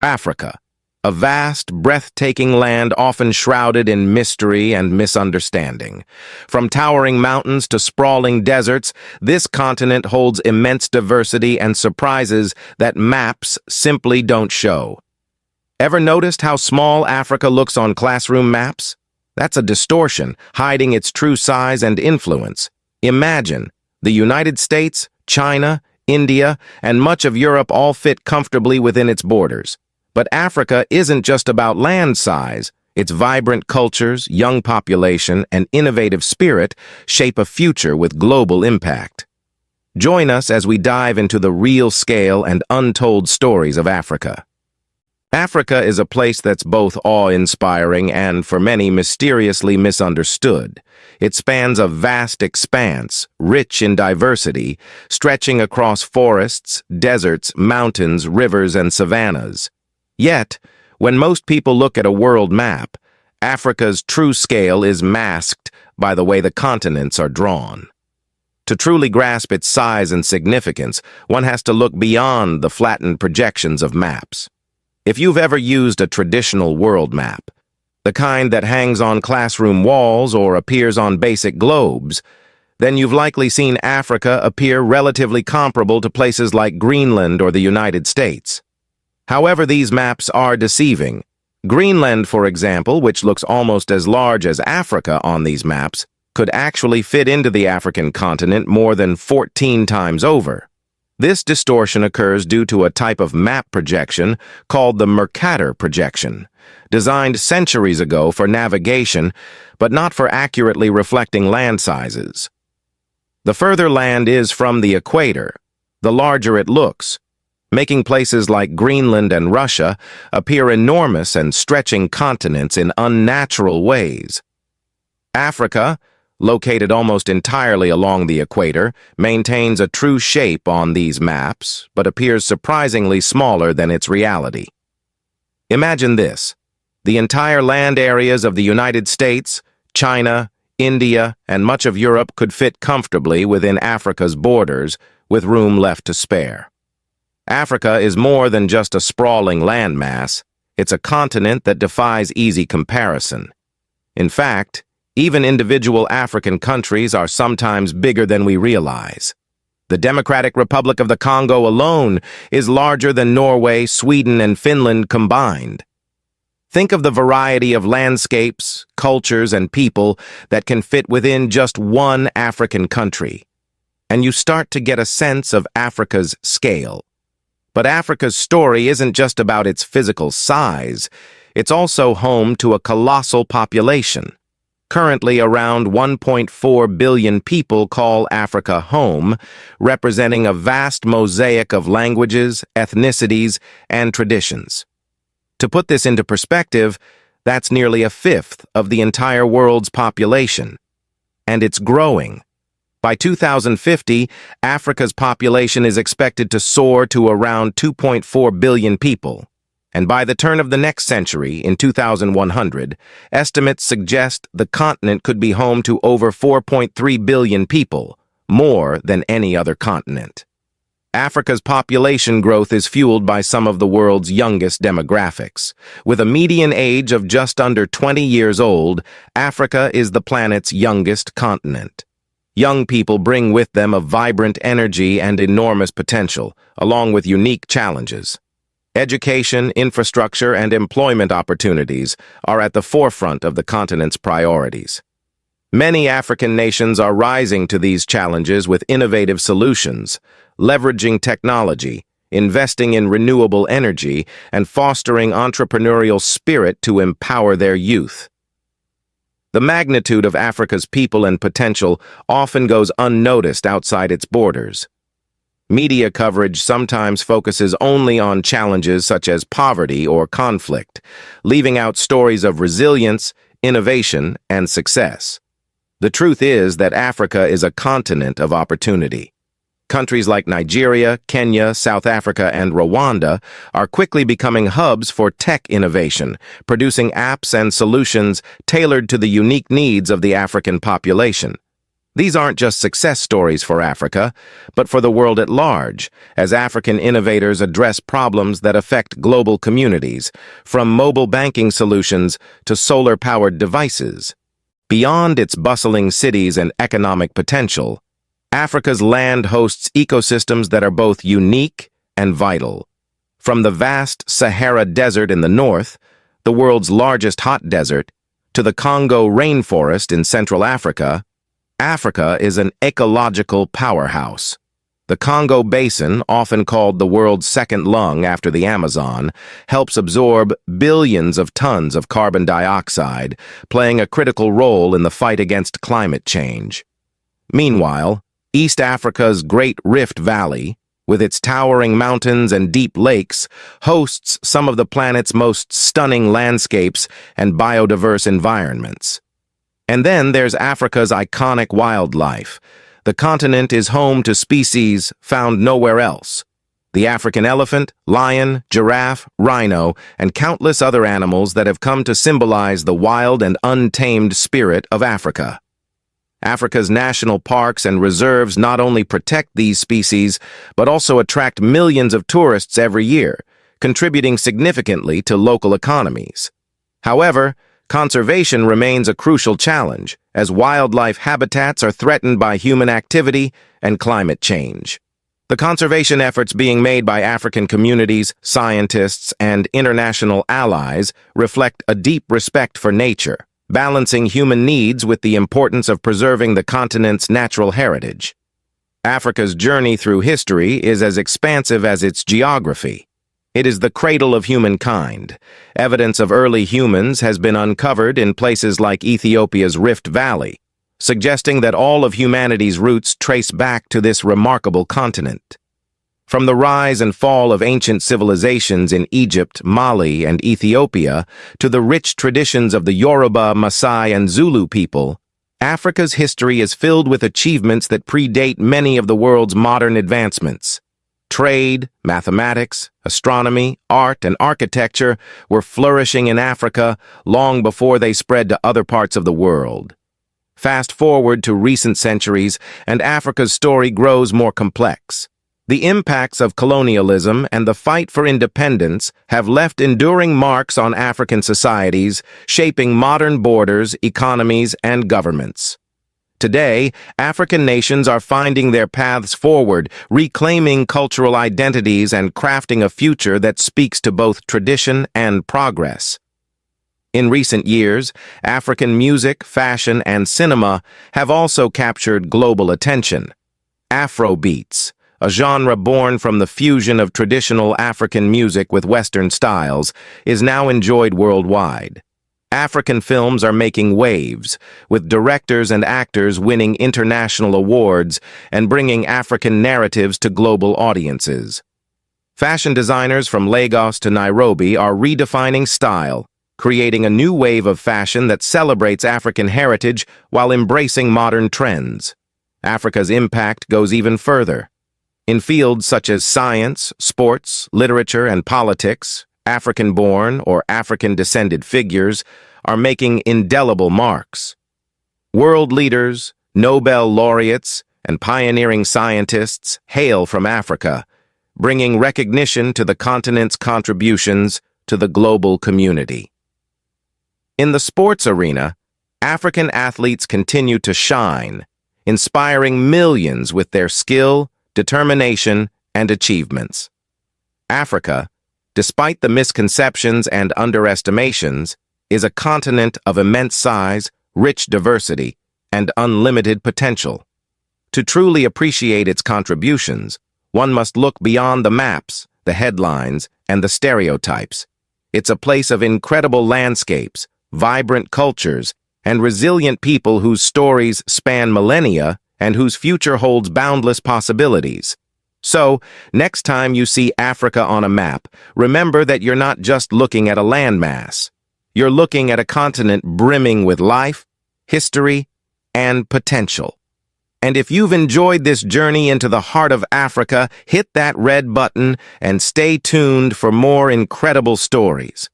Africa, a vast, breathtaking land often shrouded in mystery and misunderstanding. From towering mountains to sprawling deserts, this continent holds immense diversity and surprises that maps simply don't show. Ever noticed how small Africa looks on classroom maps? That's a distortion, hiding its true size and influence. Imagine, the United States, China, India, and much of Europe all fit comfortably within its borders. But Africa isn't just about land size. Its vibrant cultures, young population, and innovative spirit shape a future with global impact. Join us as we dive into the real scale and untold stories of Africa. Africa is a place that's both awe-inspiring and, for many, mysteriously misunderstood. It spans a vast expanse, rich in diversity, stretching across forests, deserts, mountains, rivers, and savannas. Yet, when most people look at a world map, Africa's true scale is masked by the way the continents are drawn. To truly grasp its size and significance, one has to look beyond the flattened projections of maps. If you've ever used a traditional world map, the kind that hangs on classroom walls or appears on basic globes, then you've likely seen Africa appear relatively comparable to places like Greenland or the United States. However, these maps are deceiving. Greenland, for example, which looks almost as large as Africa on these maps, could actually fit into the African continent more than 14 times over. This distortion occurs due to a type of map projection called the Mercator projection, designed centuries ago for navigation, but not for accurately reflecting land sizes. The further land is from the equator, the larger it looks, making places like Greenland and Russia appear enormous and stretching continents in unnatural ways. Africa, located almost entirely along the equator, maintains a true shape on these maps, but appears surprisingly smaller than its reality. Imagine this: the entire land areas of the United States, China, India, and much of Europe could fit comfortably within Africa's borders, with room left to spare. Africa is more than just a sprawling landmass. It's a continent that defies easy comparison. In fact, even individual African countries are sometimes bigger than we realize. The Democratic Republic of the Congo alone is larger than Norway, Sweden, and Finland combined. Think of the variety of landscapes, cultures, and people that can fit within just one African country, and you start to get a sense of Africa's scale. But Africa's story isn't just about its physical size. It's also home to a colossal population. Currently, around 1.4 billion people call Africa home, representing a vast mosaic of languages, ethnicities, and traditions. To put this into perspective, that's nearly a fifth of the entire world's population. And it's growing. By 2050, Africa's population is expected to soar to around 2.4 billion people. And by the turn of the next century, in 2100, estimates suggest the continent could be home to over 4.3 billion people, more than any other continent. Africa's population growth is fueled by some of the world's youngest demographics. With a median age of just under 20 years old, Africa is the planet's youngest continent. Young people bring with them a vibrant energy and enormous potential, along with unique challenges. Education, infrastructure, and employment opportunities are at the forefront of the continent's priorities. Many African nations are rising to these challenges with innovative solutions, leveraging technology, investing in renewable energy, and fostering entrepreneurial spirit to empower their youth. The magnitude of Africa's people and potential often goes unnoticed outside its borders. Media coverage sometimes focuses only on challenges such as poverty or conflict, leaving out stories of resilience, innovation, and success. The truth is that Africa is a continent of opportunity. Countries like Nigeria, Kenya, South Africa, and Rwanda are quickly becoming hubs for tech innovation, producing apps and solutions tailored to the unique needs of the African population. These aren't just success stories for Africa, but for the world at large, as African innovators address problems that affect global communities, from mobile banking solutions to solar-powered devices. Beyond its bustling cities and economic potential, Africa's land hosts ecosystems that are both unique and vital. From the vast Sahara Desert in the north, the world's largest hot desert, to the Congo rainforest in Central Africa, Africa is an ecological powerhouse. The Congo Basin, often called the world's second lung after the Amazon, helps absorb billions of tons of carbon dioxide, playing a critical role in the fight against climate change. Meanwhile, East Africa's Great Rift Valley, with its towering mountains and deep lakes, hosts some of the planet's most stunning landscapes and biodiverse environments. And then there's Africa's iconic wildlife. The continent is home to species found nowhere else. The African elephant, lion, giraffe, rhino, and countless other animals that have come to symbolize the wild and untamed spirit of Africa. Africa's national parks and reserves not only protect these species, but also attract millions of tourists every year, contributing significantly to local economies. However, conservation remains a crucial challenge, as wildlife habitats are threatened by human activity and climate change. The conservation efforts being made by African communities, scientists, and international allies reflect a deep respect for nature, balancing human needs with the importance of preserving the continent's natural heritage. Africa's journey through history is as expansive as its geography. It is the cradle of humankind. Evidence of early humans has been uncovered in places like Ethiopia's Rift Valley, suggesting that all of humanity's roots trace back to this remarkable continent. From the rise and fall of ancient civilizations in Egypt, Mali, and Ethiopia, to the rich traditions of the Yoruba, Maasai, and Zulu people, Africa's history is filled with achievements that predate many of the world's modern advancements. Trade, mathematics, astronomy, art, and architecture were flourishing in Africa long before they spread to other parts of the world. Fast forward to recent centuries, and Africa's story grows more complex. The impacts of colonialism and the fight for independence have left enduring marks on African societies, shaping modern borders, economies, and governments. Today, African nations are finding their paths forward, reclaiming cultural identities and crafting a future that speaks to both tradition and progress. In recent years, African music, fashion, and cinema have also captured global attention. Afrobeats, a genre born from the fusion of traditional African music with Western styles, is now enjoyed worldwide. African films are making waves, with directors and actors winning international awards and bringing African narratives to global audiences. Fashion designers from Lagos to Nairobi are redefining style, creating a new wave of fashion that celebrates African heritage while embracing modern trends. Africa's impact goes even further. In fields such as science, sports, literature, and politics, African-born or African-descended figures are making indelible marks. World leaders, Nobel laureates, and pioneering scientists hail from Africa, bringing recognition to the continent's contributions to the global community. In the sports arena, African athletes continue to shine, inspiring millions with their skill, determination, and achievements. Africa, despite the misconceptions and underestimations, is a continent of immense size, rich diversity, and unlimited potential. To truly appreciate its contributions, one must look beyond the maps, the headlines, and the stereotypes. It's a place of incredible landscapes, vibrant cultures, and resilient people whose stories span millennia and whose future holds boundless possibilities. So, next time you see Africa on a map, remember that you're not just looking at a landmass. You're looking at a continent brimming with life, history, and potential. And if you've enjoyed this journey into the heart of Africa, hit that red button and stay tuned for more incredible stories.